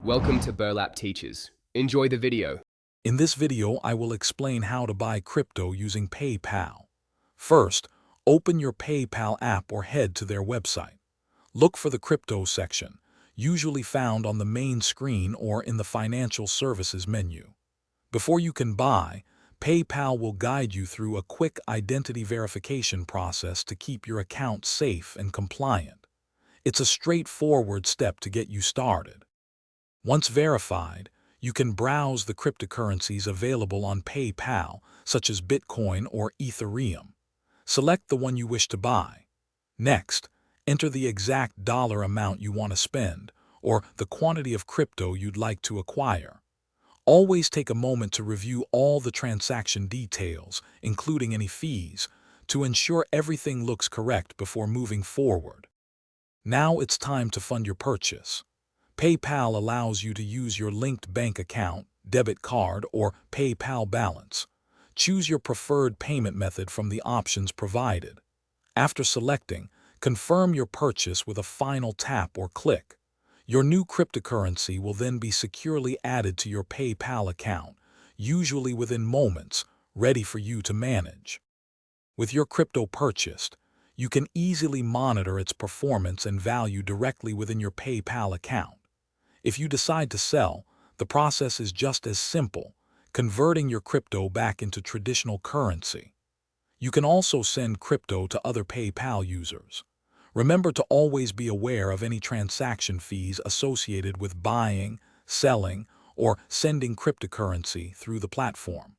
Welcome to Burlap Teaches. Enjoy the video. In this video, I will explain how to buy crypto using PayPal. First, open your PayPal app or head to their website. Look for the crypto section, usually found on the main screen or in the financial services menu. Before you can buy, PayPal will guide you through a quick identity verification process to keep your account safe and compliant. It's a straightforward step to get you started. Once verified, you can browse the cryptocurrencies available on PayPal, such as Bitcoin or Ethereum. Select the one you wish to buy. Next, enter the exact dollar amount you want to spend, or the quantity of crypto you'd like to acquire. Always take a moment to review all the transaction details, including any fees, to ensure everything looks correct before moving forward. Now it's time to fund your purchase. PayPal allows you to use your linked bank account, debit card, or PayPal balance. Choose your preferred payment method from the options provided. After selecting, confirm your purchase with a final tap or click. Your new cryptocurrency will then be securely added to your PayPal account, usually within moments, ready for you to manage. With your crypto purchased, you can easily monitor its performance and value directly within your PayPal account. If you decide to sell, the process is just as simple, converting your crypto back into traditional currency. You can also send crypto to other PayPal users. Remember to always be aware of any transaction fees associated with buying, selling, or sending cryptocurrency through the platform.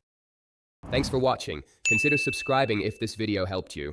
Thanks for watching. Consider subscribing if this video helped you.